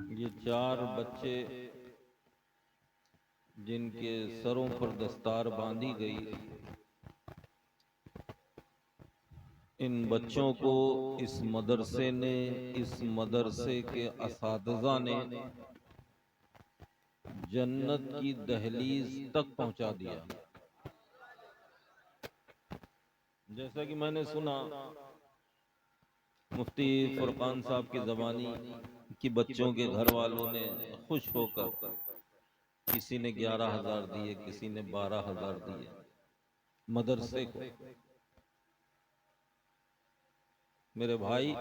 ये चार बच्चे जिनके सरों पर दस्तार बांधी गई, इन बच्चों को इस मदरसे ने, इस मदरसे के असातिज़ा ने जन्नत की दहलीज तक पहुंचा दिया। जैसा कि मैंने सुना मुफ्ती फुरकान साहब की ज़बानी कि बच्चों के घर वालों ने खुश होकर किसी ने 11,000 दिए, किसी ने 12,000 दिए मदरसे को। मेरे भाई,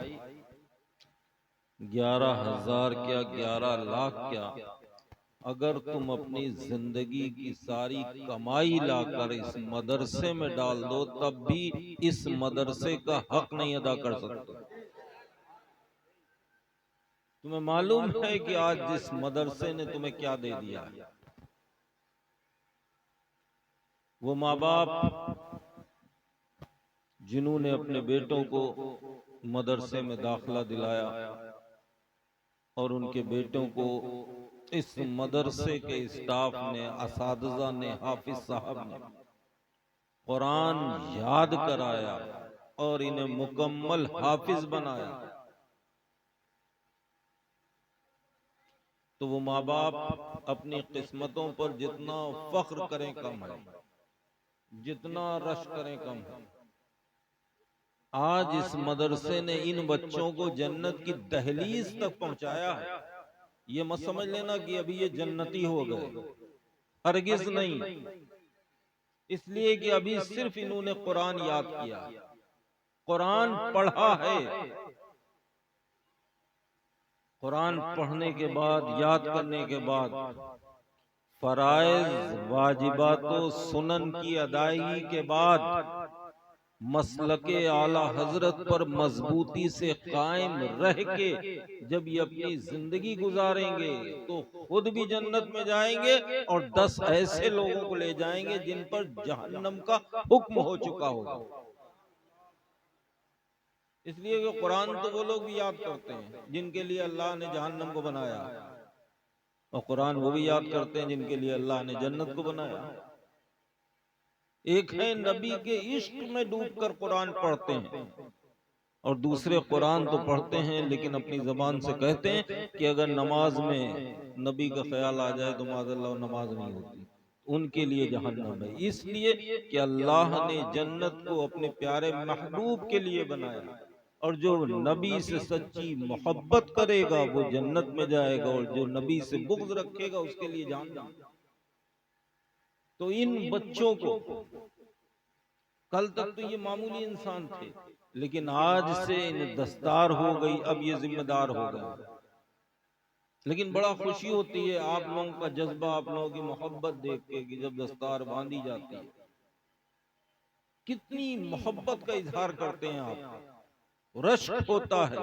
11,000 क्या 11 लाख क्या, अगर तुम अपनी जिंदगी की सारी कमाई लाकर इस मदरसे में डाल दो तब भी इस मदरसे का हक नहीं अदा कर सकते। तुम्हें मालूम है कि आज जिस मदरसे ने तुम्हें क्या दे दिया है? वो माँ बाप जिन्होंने अपने बेटों को मदरसे में दाखिला दिलाया और उनके बेटों को इस मदरसे के स्टाफ ने, असातिज़ा ने, हाफिज साहब ने कुरान याद कराया और इन्हें मुकम्मल हाफिज बनाया, तो वो माँ बाप अपनी किस्मतों पर जितना फख्र करें कम है, जितना रश करें कम है। आज इस मदरसे ने इन बच्चों को जन्नत की दहलीज तक पहुंचाया है। ये मत समझ लेना कि अभी ये जन्नती हो गए, हरगिज नहीं। इसलिए कि अभी सिर्फ इन्होंने कुरान याद किया, कुरान पढ़ा है। कुरान पढ़ने के बाद, याद करने के बाद फराइज, वाजिबातो, सुनन की अदायगी के बाद मसलके आला हजरत पर मजबूती से कायम रह के जब ये अपनी जिंदगी गुजारेंगे तो खुद भी जन्नत में जाएंगे और 10 ऐसे लोगों को ले जाएंगे जिन पर जहन्नम का हुक्म हो चुका होगा। इसलिए कि कुरान तो वो लोग भी याद करते हैं जिनके लिए अल्लाह ने जहन्नम को बनाया, और कुरान वो भी याद करते हैं जिनके लिए अल्लाह ने जन्नत को बनाया। एक है नबी के इश्क में डूबकर कुरान पढ़ते हैं, और दूसरे कुरान तो पढ़ते हैं लेकिन अपनी जबान से कहते हैं कि अगर नमाज में नबी का ख्याल आ जाए तो माज़अल्लाह नमाज नहीं होती, उनके लिए जहन्नम है। इसलिए कि अल्लाह ने जन्नत को अपने प्यारे महबूब के लिए बनाया, और जो नबी से सच्ची मोहब्बत करेगा वो जन्नत में जाएगा, और जो नबी से बुग़्ज़ रखेगा उसके लिए जहन्नम। तो इन बच्चों को, कल तक तो ये मामूली इंसान थे, लेकिन आज से इन दस्तार हो गई, अब ये जिम्मेदार हो गए। लेकिन बड़ा खुशी होती है आप लोगों का जज्बा, आप लोगों की मोहब्बत देख के कि जब दस्तार बांधी जाती है, कितनी मोहब्बत का इजहार करते हैं आप, रश्क होता है।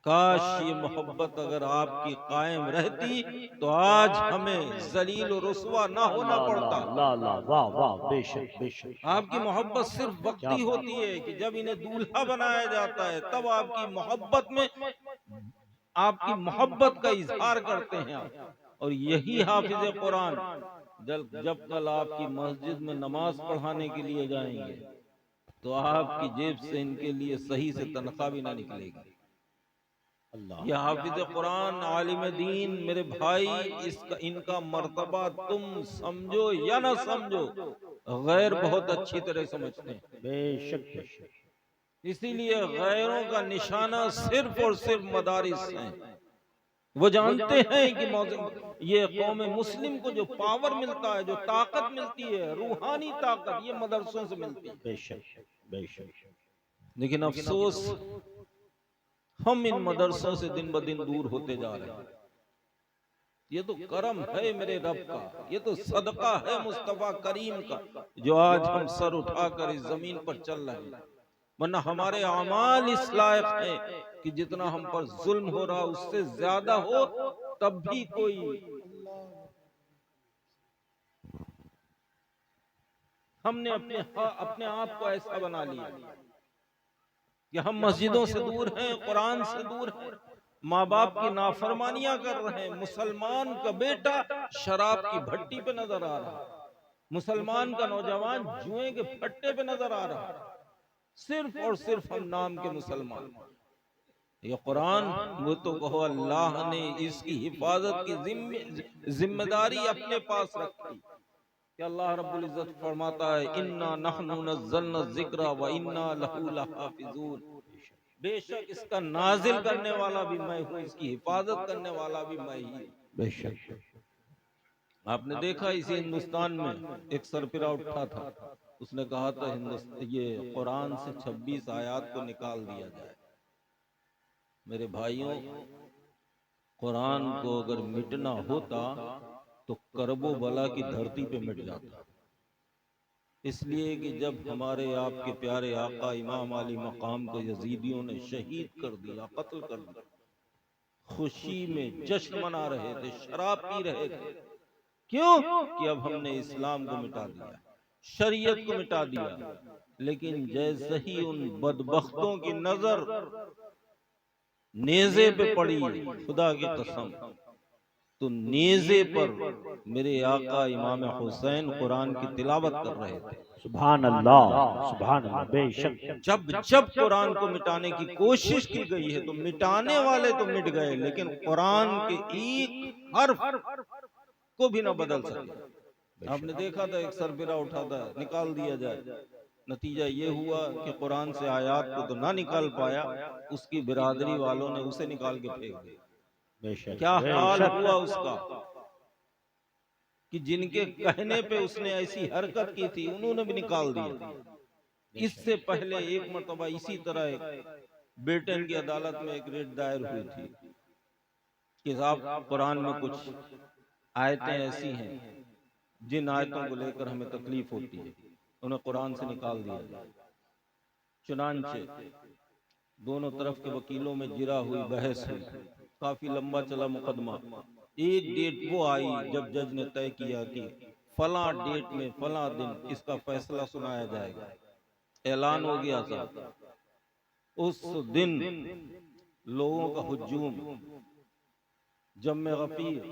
काश ये मोहब्बत अगर आपकी कायम रहती तो आज हमें जलील और रुस्वा ना होना अल्लाह पड़ता। अल्लाह अल्लाह अल्लाह, वाह वाह, बेशक बेशक, आपकी मोहब्बत सिर्फ क्या वक्ती बात। होती है कि जब इन्हें दूल्हा बनाया जाता है तब आपकी मोहब्बत में, आपकी मोहब्बत का इजहार करते हैं आप। और यही हाफिज कुरान जब जब कल आपकी मस्जिद में नमाज पढ़ाने के लिए जाएंगे तो आपकी जेब से इनके लिए सही से तनख्वाह भी ना निकलेगी। अल्लाह, यह हाफिज कुरान, आलिम दीन, मेरे भाई, इसका इनका मर्तबा तुम समझो या ना समझो, गैर बहुत अच्छी तरह समझते हैं। बेशक बेशक, इसीलिए गैरों का निशाना सिर्फ और सिर्फ मदारिस हैं। वो जानते हैं कि ये कौम मुस्लिम को जो पावर मिलता है, जो ताकत मिलती है, रूहानी ताकत, ये मदरसों से मिलती है। बेशक बेशक, लेकिन अफसोस हम इन मदरसों से दिन ब दिन दूर होते जा रहे हैं। ये तो करम है मेरे रब का, ये तो सदका है मुस्तफा करीम का, जो आज हम सर उठाकर इस जमीन पर चल रहे हैं। वरना हमारे अमाल इस लायक है कि जितना हम पर जुल्म हो रहा उससे ज्यादा हो, तब भी कोई हमने अपने आप को ऐसा बना लिया कि हम मस्जिदों से दूर हैं, कुरान से दूर हैं। माँ बाप की नाफरमानियां कर रहे हैं, मुसलमान का बेटा शराब की भट्टी पे नजर आ रहा है, मुसलमान का नौजवान जुए के फट्टे पे नजर आ रहा है, सिर्फ और सिर्फ हम नाम के मुसलमान। ये कुरान, वो तो कहो अल्लाह ने इसकी हिफाजत की जिम्मेदारी अपने पास रखी कि अल्लाह रब्बुल इज्जत फरमाता है इन्ना नहनु नज़्ज़लना ज़िक्रा व इन्ना लहू लहाफिज़ून, बेशक इसका नाजिल करने वाला भी मैं हूँ, इसकी हिफाजत करने वाला भी मैं ही। बेशक। आपने देखा इसी हिंदुस्तान में एक सरफिरा उठा था, उसने कहा था हिंदुस्तान ये कुरान से 26 आयत को निकाल दिया जाए। मेरे भाइयों, कुरान को अगर मिटना होता तो करबो बला की धरती पे मिट जाता, इसलिए कि जब हमारे आपके प्यारे आका इमाम अली मकाम को यजीदियों ने शहीद कर दिया, कत्ल कर दिया, खुशी में जश्न मना रहे थे, शराब पी रहे थे। क्यों? कि अब हमने इस्लाम को मिटा दिया, शरीयत को मिटा दिया। लेकिन जैसे ही उन बदबख्तों की नजर नेज़े पे पड़ी, खुदा की कसम, तो नेज़े पर मेरे आका इमाम हुसैन कुरान की तिलावत कर रहे थे। सुभान अल्लाह, सुभान अल्लाह। बेशक। जब जब कुरान को मिटाने की कोशिश की गई है तो मिटाने वाले तो मिट गए, लेकिन कुरान के एक हर्फ को भी ना बदल सके। आपने देखा था एक सरफिरा उठा था, निकाल दिया जाए, नतीजा ये हुआ कि कुरान से आयात को तो ना निकाल पाया, उसकी बिरादरी वालों ने उसे निकाल के फेंक दिया। बेशक। क्या हाल हुआ उसका कि जिनके कहने पे उसने ऐसी हरकत की थी उन्होंने भी निकाल दिया। इससे पहले एक मर्तबा इसी तरह ब्रिटेन की अदालत में एक रेट दायर हुई थी कि साहब कुरान में कुछ आयतें ऐसी हैं जिन आयतों को लेकर हमें तकलीफ होती है, उन्हें कुरान से निकाल दिया। चुनांचे दोनों तरफ के वकीलों में जिरा हुई बहस हुई, काफी लंबा चला मुकदमा। एक डेट वो आई जब जज ने तय किया कि फला डेट में फला दिन इसका फैसला सुनाया जाएगा। ऐलान हो गया था। उस दिन लोगों का हुजूम, जम्मे गफीर,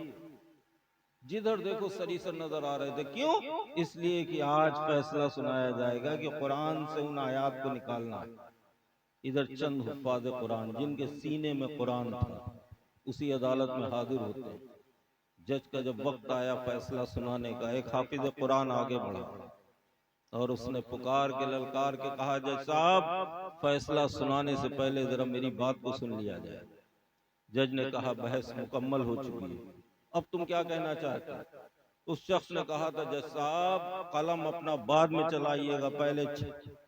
जिधर देखो सरीसर नजर आ रहे थे। क्यों? इसलिए कि आज फैसला सुनाया जाएगा कि कुरान से उन आयात को निकालना है। इधर चंद हुफ्फाज़ कुरान जिनके सीने में कुरान था उसी अदालत में हाजिर होते हैं। जज का जब वक्त आया फैसला सुनाने का, एक हाफिज कुरान आगे बढ़ा और उसने पुकार के ललकार के कहा, जज साहब फैसला सुनाने से पहले जरा मेरी बात को सुन लिया जाए। जज ने कहा बहस मुकम्मल हो चुकी है, अब तुम क्या कहना चाहते हो? उस शख्स ने कहा था, जज साहब कलम अपना बाद में चलाइएगा, पहले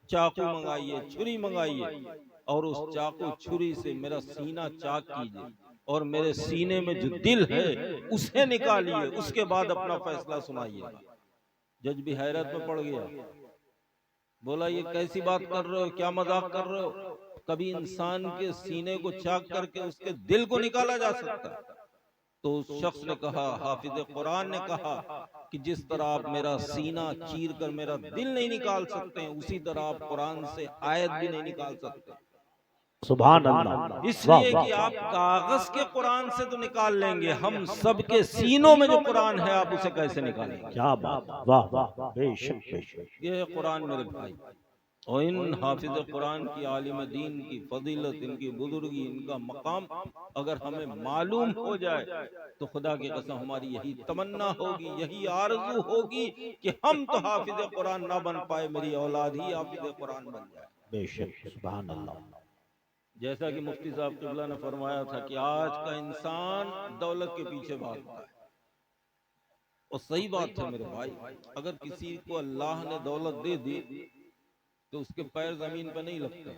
चाकू मंगाइए, छुरी मंगाइए और उस चाकू छुरी से मेरा सीना चाक कीजिए और मेरे सीने में जो दिल है उसे निकालिए, उसके बाद अपना फैसला सुनाइए। जज भी हैरत में पड़ गया, बोला ये कैसी बात कर रहे हो, क्या मजाक कर रहे हो? कभी इंसान के सीने को चाक करके उसके दिल को निकाला जा सकता? तो उस शख्स ने कहा, हाफिज कुरान ने कहा कि जिस तरह आप मेरा सीना चीर कर मेरा दिल नहीं निकाल सकते, उसी तरह आप कुरान से आयत भी नहीं निकाल सकते। सुभान अल्लाह। इसलिए कि आप कागज के कुरान से तो निकाल लेंगे, हम सबके सीनों में जो कुरान है आप उसे कैसे निकालेंगे? क्या बात, वाह वाह। बेशक बेशक। ये है कुरान मेरे भाई। और इन हाफिज कुरान की, आलिम दीन की फजीलत, इनकी बुजुर्गी, इनका मकाम अगर हमें मालूम हो जाए तो खुदा की कसम हमारी यही तमन्ना होगी, यही आरज़ू होगी कि हम तो हाफिज कुरान ना बन पाए, मेरी औलाद ही हाफिज कुरान बन जाए। बेशक। सुभान अल्लाह। जैसा कि मुफ्ती साहब किबला ने फरमाया था कि आज का इंसान दौलत के पीछे भागता है, और सही बात है मेरे भाई। अगर किसी को अल्लाह ने दौलत दे दी तो उसके पैर जमीन पर नहीं लगते,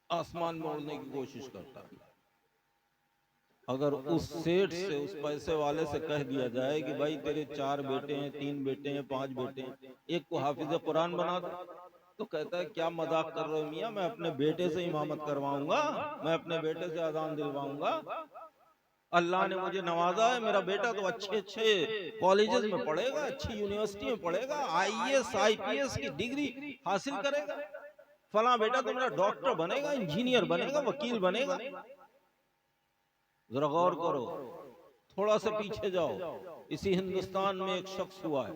आसमान में उड़ने की कोशिश करता है। अगर उस सेठ से, उस पैसे वाले से कह दिया जाए कि भाई तेरे 4 बेटे हैं, 3 बेटे हैं, 5 बेटे हैं, एक को हाफिज कुरान बना दो, तो कहता है क्या मजाक कर रहे हो मियाँ, मैं अपने बेटे से इमामत करवाऊंगा, मैं अपने बेटे से अजान दिलवाऊंगा। अल्लाह ने मुझे नवाजा है, मेरा बेटा तो अच्छे अच्छे कॉलेजेस में पढ़ेगा, अच्छी यूनिवर्सिटी में पढ़ेगा, IAS IPS की डिग्री हासिल करेगा, फला बेटा तो मेरा डॉक्टर बनेगा, इंजीनियर बनेगा, वकील बनेगा। जरा गौर करो, थोड़ा सा पीछे जाओ, इसी हिंदुस्तान में एक शख्स हुआ है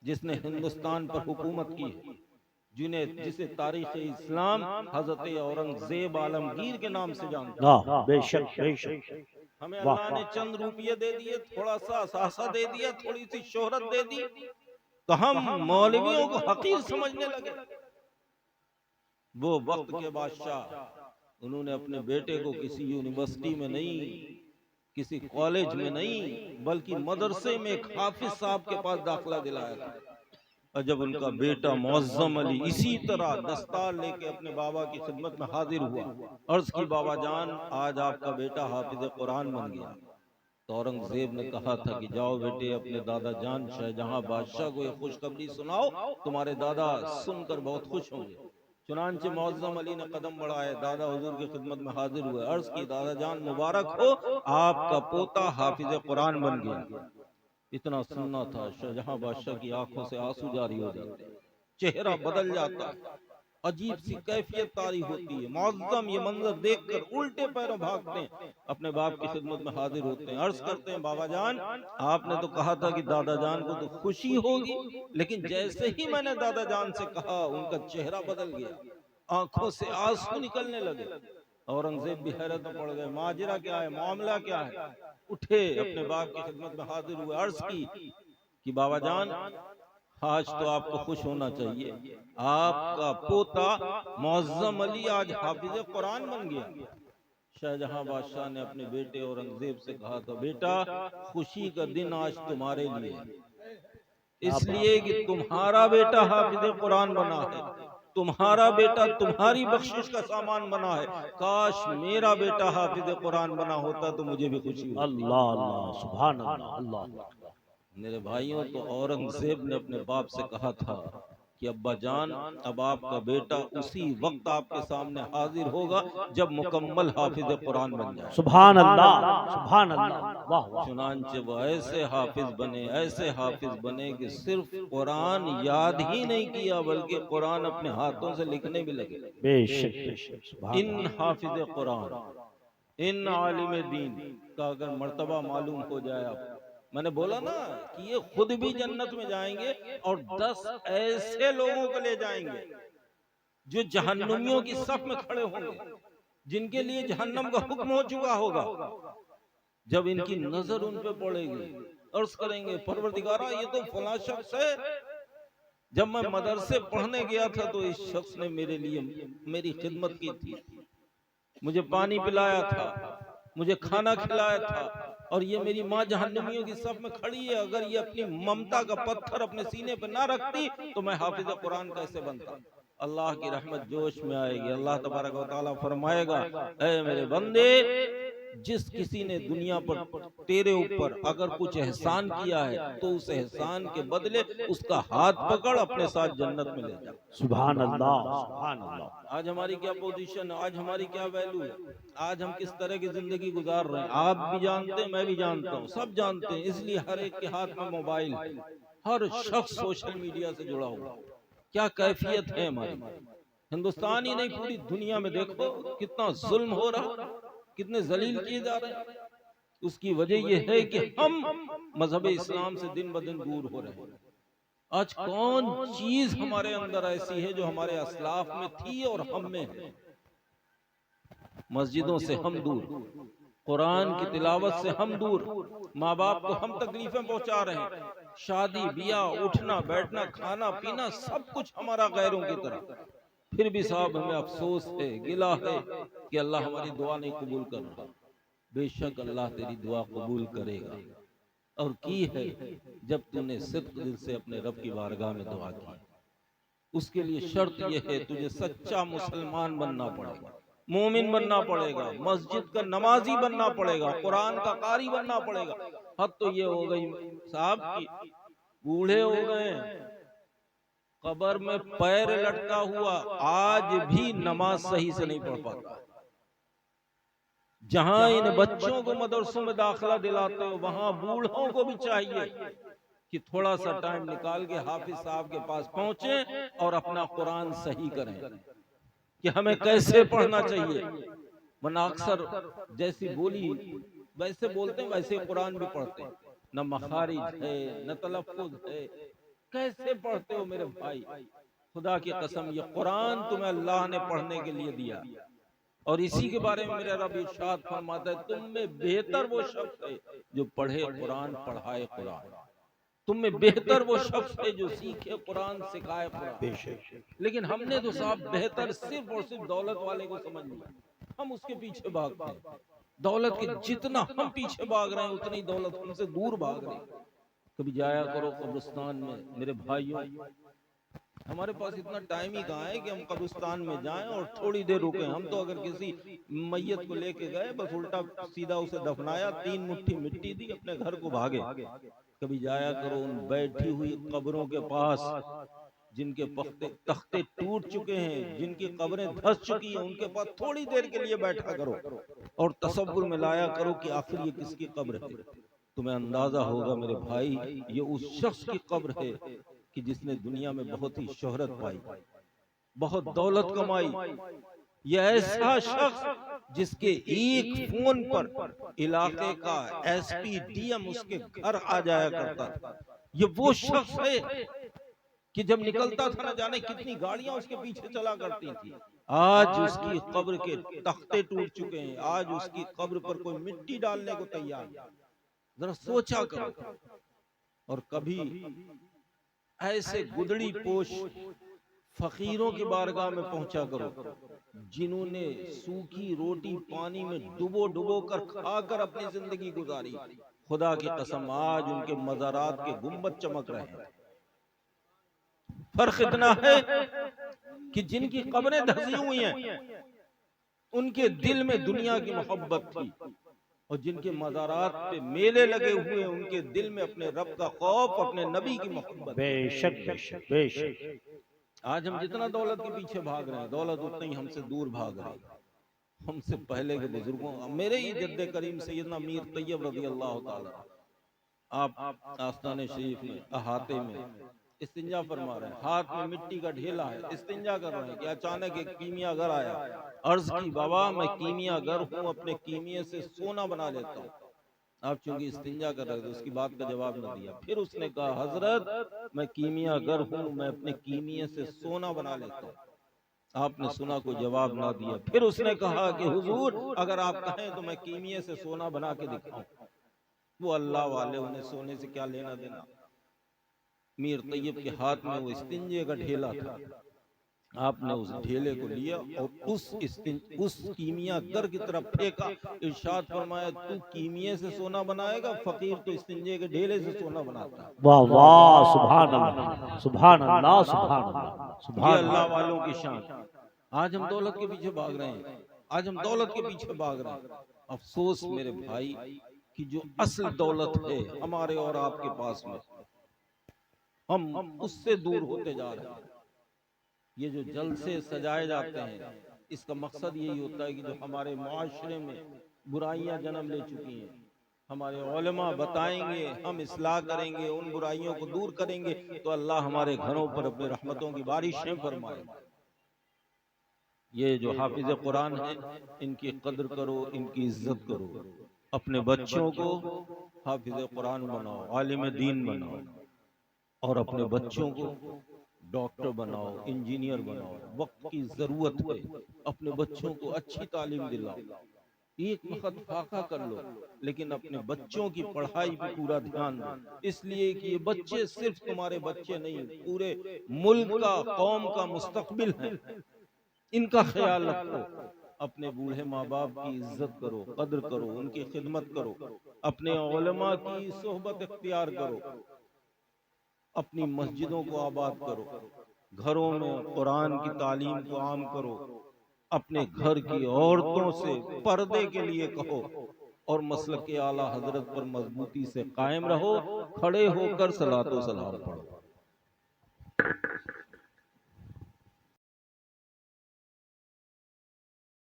जिसने हिंदुस्तान पर हुकूमत की है, जिसे तारीख इस्लाम हजरत औरंगजेब आलमगीर के नाम से जानता है। बेशक बेशक। हमें वाह अल्लाह ने चंद रुपये दे दिए, थोड़ा सा सासा दे दिया, थोड़ी सी शोहरत दे दी, तो हम मौलवियों को हकीर समझने लगे। वो वक्त के बादशाह, उन्होंने अपने बेटे को किसी यूनिवर्सिटी में नहीं, किसी कॉलेज में नहीं, बल्कि मदरसे में एक हाफिज साहब के पास दाखिला दिलाया था। और जब उनका बेटा मुअज्जम अली इसी तरह दस्तार लेके अपने बाबा की खिदमत में हाजिर हुआ, अर्ज की बाबा जान आज आपका बेटा हाफिज कुरान बन गया। तो औरंगजेब ने कहा था कि जाओ बेटे अपने दादा जान शाहजहां बादशाह को ये खुशखबरी सुनाओ, तुम्हारे दादा सुनकर बहुत खुश होंगे। चुनांचे मुअज्जम अली ने कदम बढ़ाए, दादा हुजूर की खिदमत में हाजिर हुए, अर्ज की दादा जान मुबारक हो, आपका पोता हाफिज कुरान बन गया। इतना सुनना था, शाहजहां बादशाह की आंखों से आंसू जारी हो जाते, चेहरा बदल जाता है, अजीब सी कैफियत तारी होती है। मुअज्जम ये मंजर देखकर उल्टे पैरों भागते हैं, अपने बाप की खिदमत में हाजिर होते हैं, अर्ज करते हैं बाबा जान आपने तो कहा था कि दादा जान को तो खुशी होगी, लेकिन जैसे ही मैंने दादा जान से कहा उनका चेहरा बदल गया, आंखों से आंसू निकलने लगे। औरंगजेब भी हैरत में पड़ गए, माजरा क्या है, मामला क्या है। उठे अपने बाप की खिदमत में हाजिर हुए, अर्ज की कि बाबा जान आज तो आपको खुश होना चाहिए, आपका पोता मुअज्जम अली आज हाफिज कुरान बन गया। शाहजहां बादशाह ने अपने बेटे औरंगजेब से कहा था, बेटा खुशी का दिन आज तुम्हारे लिए, इसलिए कि तुम्हारा बेटा हाफिज कुरान बना है, तुम्हारा बेटा तुम्हारी बख्शिश का सामान बना है। काश मेरा बेटा हाफिज कुरान बना होता तो मुझे भी खुशी होती। अल्लाह अल्लाह सुभान अल्लाह अल्लाह। मेरे भाइयों, तो औरंगजेब ने अपने बाप से कहा था कि अब्बा जान अब आपका बेटा उसी वक्त आपके सामने हाजिर होगा जब मुकम्मल हाफिज कुरान बन जाए। सुभान अल्लाह सुभान अल्लाह। वाह वाह। चुनांचे वो ऐसे हाफिज बने, ऐसे हाफिज बने कि सिर्फ कुरान याद ही नहीं किया बल्कि कुरान अपने हाथों से लिखने भी लगे। बेशक बेशक सुभान इन हाफिज कुरान, इन आलिम दीन का अगर मर्तबा मालूम हो जाए, आप मैंने बोला ना कि ये खुद भी जन्नत में जाएंगे और 10 ऐसे लोगों को ले जाएंगे जो जहन्नुमियों की सफ में खड़े होंगे, जिनके लिए जहन्नम का हुक्म हो चुका होगा। जब इनकी नजर उन पे पड़ेगी, अर्ज करेंगे परवरदिगारा ये तो फला शख्स है, जब मैं मदरसे पढ़ने गया था तो इस शख्स ने मेरे लिए मेरी खिदमत की थी, मुझे पानी पिलाया था, मुझे खाना खिलाया था, और ये मेरी माँ जहन्नमियों की सफ में खड़ी है, अगर ये अपनी ममता का पत्थर अपने सीने पे ना रखती तो मैं हाफिज कुरान कैसे बनता। अल्लाह की रहमत जोश में आएगी। अल्लाह तबारक व तआला फरमाएगा, ऐ मेरे बंदे, जिस किसी ने दुनिया पर तेरे ऊपर अगर कुछ एहसान किया है तो उस एहसान के बदले उसका हाथ पकड़ अपने साथ जन्नत में ले जा। सुभान अल्लाह सुभान अल्लाह। आज हमारी क्या पोजीशन है, आज हमारी क्या वैल्यू है, आज हम किस तरह की जिंदगी गुजार रहे हैं, आप भी जानते हैं, मैं भी जानता हूँ, सब जानते हैं। इसलिए हर एक के हाथ में मोबाइल है, हर शख्स सोशल मीडिया से जुड़ा हुआ। क्या कैफियत है हमारी, हिंदुस्तान ही नहीं पूरी दुनिया में देखो कितना जुल्म हो रहा, कितने जलील किए जा रहे हैं। उसकी वजह यह है कि हम मजहब इस्लाम से दिन ब दिन दूर हो रहे हैं। आज कौन चीज हमारे अंदर ऐसी है जो हमारे असलाफ में थी और हम में है। मस्जिदों से हम दूर, कुरान की तिलावत से हम दूर, माँ बाप को हम तकलीफें पहुंचा रहे हैं, शादी ब्याह उठना बैठना खाना पीना सब कुछ हमारा गैरों की तरह। फिर भी साहब हमें अफसोस है, गिला है कि अल्लाह हमारी दुआ नहीं कबूल कर रहा। बेशक अल्लाह तेरी दुआ कबूल करेगा, और की है जब तूने सिद्क दिल से अपने रब की बारगाह में दुआ की। उसके लिए शर्त यह है तुझे सच्चा मुसलमान बनना पड़ेगा, मोमिन बनना पड़ेगा, मस्जिद का नमाजी बनना पड़ेगा, कुरान का कारी बनना पड़ेगा। हद तो ये हो गई साहब की बूढ़े हो गए, कब्र में पैर लटका हुआ, आज भी नमाज सही से नहीं पढ़ पाता। जहां इन बच्चों को मदरसों में दाखिला दिलाते हो वहां बूढ़ों को भी चाहिए कि थोड़ा सा टाइम निकाल के हाफिज साहब के पास पहुंचे और अपना कुरान सही करें कि हमें कैसे पढ़ना चाहिए, वरना अक्सर जैसी बोली वैसे बोलते हैं, वैसे कुरान भी पढ़ते हैं, न मखारिज है न तलफ्फुज है। कैसे पढ़ते हो मेरे भाई? खुदा की कसम, ये कुरान तुम्हें अल्लाह ने पढ़ने के लिए दिया, और इसी के बारे में मेरा रब इरशाद फरमाता है, तुम में बेहतर वो शख्स है जो पढ़े कुरान, पढ़ाए कुरान। तुम में बेहतर वो शख्स है जो सीखे कुरान, सिखाए कुरान। बेशक लेकिन हमने तो साहब बेहतर सिर्फ और सिर्फ दौलत वाले को समझ लिया, हम उसके पीछे भागते हैं। दौलत के जितना हम पीछे भाग रहे हैं उतनी दौलत हमसे दूर भाग रही है। कभी जाया करो कब्रिस्तान में मेरे भाइयों। हमारे पास इतना टाइम ही कहाँ है कि हम कब्रिस्तान में जाएं और थोड़ी देर रुके। हम तो अगर किसी मैयत को लेके गए, बस उल्टा सीधा उसे दफनाया, 3 मुट्ठी मिट्टी दी, अपने घर को भागे। कभी जाया करो उन बैठी हुई कब्रों के पास, जिनके तख्ते टूट चुके हैं, जिनकी कब्रें धंस चुकी हैं, उनके पास थोड़ी देर के लिए बैठा करो और तसव्वुर में लाया करो कि आखिर ये किसकी कब्र है। तुम्हें अंदाजा होगा मेरे भाई, ये उस शख्स की कब्र है कि जिसने दुनिया में बहुत ही शोहरत पाई, बहुत दौलत कमाई। यह ऐसा शख्स जिसके एक फोन पर इलाके का एसपी डीएम उसके घर आ जाया करता था। ये वो शख्स है कि जब निकलता था न जाने कितनी गाड़ियां उसके पीछे चला करती थी। आज उसकी कब्र के तख्ते टूट चुके हैं, आज उसकी कब्र पर कोई मिट्टी डालने को तैयार नहीं। जरा सोचा करो। और कभी ऐसे गुदड़ी पोश फकीरों की बारगाह में पहुंचा करो, जिन्होंने सूखी रोटी पानी में डुबो डुबो कर खाकर अपनी जिंदगी गुजारी। खुदा की कसम, आज उनके मज़ारात के गुंबद चमक रहे हैं। फर्क इतना है कि जिनकी कब्रें धंसी हुई हैं, उनके दिल में दुनिया की मोहब्बत थी, और जिनके मज़ारात पे मेले लगे हुए, उनके दिल में अपने रब का खौफ, अपने नबी की मोहब्बत। बेशक बेशक बेशक। आज हम जितना दौलत के पीछे भाग रहे हैं, दौलत उतना ही हमसे दूर भाग रही है। हमसे पहले के बुजुर्गों, मेरे ही जद्दे करीम सैयदना मीर तैयब रज़ी अल्लाह ताला, आप आस्ताने शरीफ में अहाते में इस्तिंजा फरमा रहे हैं, हाथ में मिट्टी का ढेला है, इस्तिंजा कर रहे हैं कि अचानक एक कीमियागर आया। अर्ज की, बाबा मैं कीमियागर हूँ, अपने कीमिये से सोना बना लेता हूँ। आप चूंकि इस्तिंजा कर रहे थे, उसकी बात का जवाब न दिया। फिर उसने कहा, हजरत मैं कीमियागर हूँ, मैं अपने कीमिये से सोना बना लेता हूँ। आपने सुना, कोई जवाब ना दिया। फिर उसने कहा कि हुजूर अगर आप कहें तो मैं कीमिये से सोना बना के दिखाऊं। वो अल्लाह वाले, उन्हें सोने से क्या लेना देना। मीर तैयब के हाथ में वो इस्तिंजे का ढेला था। आपने उस ढेले को लिया और उस कीमिया गर की तरफ फेंका। इरशाद फरमाया, तू कीमिये से सोना बनाएगा, फकीर तो इस्तिंजे के ढेले से सोना बनाता है। वाह वाह, सुभान अल्लाह सुभान अल्लाह सुभान अल्लाह ये सुभान अल्लाह अल्लाह। वालों की शान। आज हम दौलत के पीछे भाग रहे हैं, आज हम दौलत के पीछे भाग रहे हैं। अफसोस मेरे भाई कि जो असल दौलत है हमारे और आपके पास में, हम उससे दूर होते जा रहे हैं। ये जो जलसे सजाए जाते हैं, इसका मकसद यही होता है कि जो हमारे मुआशरे में बुराइयां जन्म ले चुकी हैं, हमारे उलमा बताएंगे, हम इस्लाह करेंगे, उन बुराइयों को दूर करेंगे, तो अल्लाह हमारे घरों पर अपने रहमतों की बारिशें फरमाएगा। ये जो हाफिज कुरान है, इनकी कद्र करो, इनकी इज्जत करो। अपने बच्चों को हाफिज कुरान बनाओ, आलिम दीन बनाओ, और अपने बच्चों को डॉक्टर बनाओ, इंजीनियर बनाओ। वक्त की जरूरत है, अपने बच्चों को अच्छी तालीम दिलाओ। एक वक्त फाका कर लो, लेकिन अपने बच्चों की पढ़ाई पे पूरा ध्यान दो, इसलिए कि ये बच्चे सिर्फ तुम्हारे बच्चे नहीं, पूरे मुल्क का, कौम का मुस्तकबिल है। इनका ख्याल रखो। अपने बूढ़े माँ बाप की इज्जत करो, कद्र करो, उनकी खिदमत करो, अपने उलमा की सोहबत इख्तियार करो, अपनी मस्जिदों को आबाद करो, घरों में कुरान की तालीम को आम करो, अपने घर की औरतों से पर्दे के लिए कहो, और मसलक के आला हजरत पर मजबूती से कायम रहो। खड़े होकर सलातो सलाम पढ़ो।